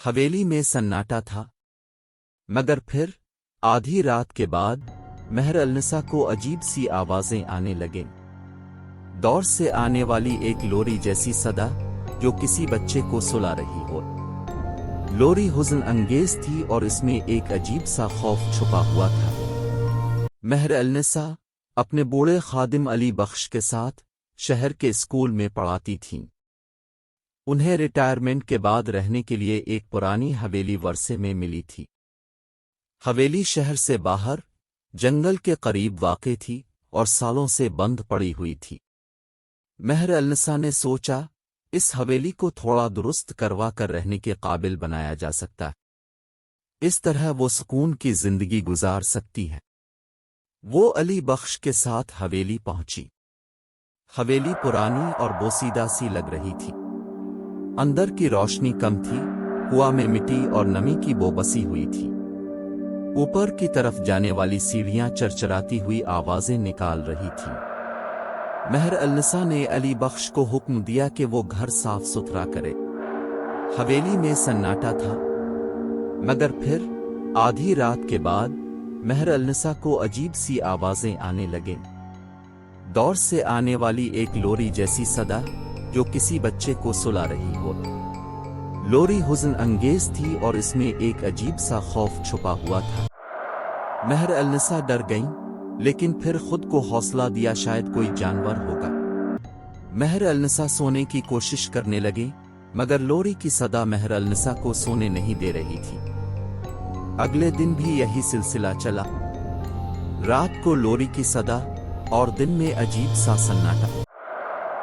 حویلی میں سناٹا تھا، مگر پھر آدھی رات کے بعد مہر النساء کو عجیب سی آوازیں آنے لگیں، دور سے آنے والی ایک لوری جیسی صدا جو کسی بچے کو سلا رہی ہو۔ لوری حزن انگیز تھی اور اس میں ایک عجیب سا خوف چھپا ہوا تھا۔ مہر النساء اپنے بوڑھے خادم علی بخش کے ساتھ شہر کے اسکول میں پڑھاتی تھیں۔ انہیں ریٹائرمنٹ کے بعد رہنے کے لیے ایک پرانی حویلی ورثے میں ملی تھی۔ حویلی شہر سے باہر جنگل کے قریب واقع تھی اور سالوں سے بند پڑی ہوئی تھی۔ مہر النساء نے سوچا اس حویلی کو تھوڑا درست کروا کر رہنے کے قابل بنایا جا سکتا ہے، اس طرح وہ سکون کی زندگی گزار سکتی ہے۔ وہ علی بخش کے ساتھ حویلی پہنچی۔ حویلی پرانی اور بوسیدہ سی لگ رہی تھی، اندر کی روشنی کم تھی، ہوا میں مٹی اور نمی کی بو بسی ہوئی تھی۔ اوپر کی طرف جانے والی سیڑھیاں چرچراتی ہوئی آوازیں نکال رہی تھیں۔ مہر النساء نے علی بخش کو حکم دیا کہ وہ گھر صاف ستھرا کرے۔ حویلی میں سناٹا تھا، مگر پھر آدھی رات کے بعد مہر النساء کو عجیب سی آوازیں آنے لگیں، دور سے آنے والی ایک لوری جیسی صدا جو کسی بچے کو سلا رہی ہو۔ لوری حزن انگیز تھی اور اس میں ایک عجیب سا خوف چھپا ہوا تھا۔ مہر النساء ڈر گئیں، لیکن پھر خود کو حوصلہ دیا شاید کوئی جانور ہوگا۔ مہر النساء سونے کی کوشش کرنے لگیں، مگر لوری کی صدا مہر النساء کو سونے نہیں دے رہی تھی۔ اگلے دن بھی یہی سلسلہ چلا، رات کو لوری کی صدا اور دن میں عجیب سا سناٹا۔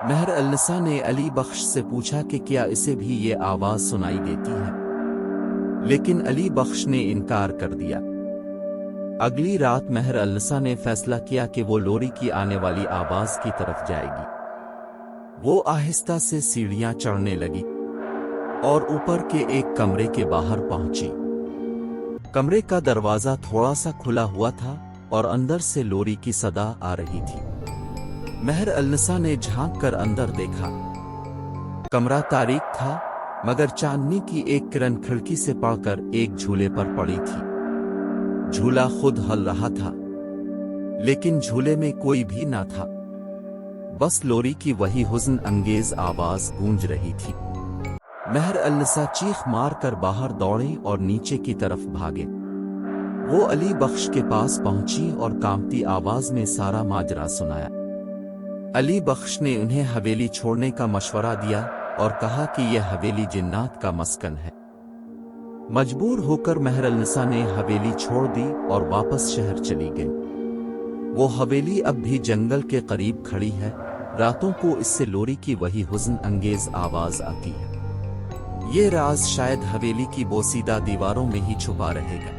مہر النساء نے علی بخش سے پوچھا کہ کیا اسے بھی یہ آواز سنائی دیتی ہے، لیکن علی بخش نے انکار کر دیا۔ اگلی رات مہر النساء نے فیصلہ کیا کہ وہ لوری کی آنے والی آواز کی طرف جائے گی۔ وہ آہستہ سے سیڑھیاں چڑھنے لگی اور اوپر کے ایک کمرے کے باہر پہنچی۔ کمرے کا دروازہ تھوڑا سا کھلا ہوا تھا اور اندر سے لوری کی صدا آ رہی تھی۔ مہر النساء نے جھانک کر اندر دیکھا۔ کمرہ تاریک تھا، مگر چاندنی کی ایک کرن کھڑکی سے پڑ کر ایک جھولے پر پڑی تھی۔ جھولا خود ہل رہا تھا، لیکن جھولے میں کوئی بھی نہ تھا، بس لوری کی وہی حزن انگیز آواز گونج رہی تھی۔ مہر النساء چیخ مار کر باہر دوڑیں اور نیچے کی طرف بھاگے۔ وہ علی بخش کے پاس پہنچی اور کانپتی آواز میں سارا ماجرا سنایا۔ علی بخش نے انہیں حویلی چھوڑنے کا مشورہ دیا اور کہا کہ یہ حویلی جنات کا مسکن ہے۔ مجبور ہو کر مہر النساء نے حویلی چھوڑ دی اور واپس شہر چلی گئی۔ وہ حویلی اب بھی جنگل کے قریب کھڑی ہے، راتوں کو اس سے لوری کی وہی حزن انگیز آواز آتی ہے۔ یہ راز شاید حویلی کی بوسیدہ دیواروں میں ہی چھپا رہے گا۔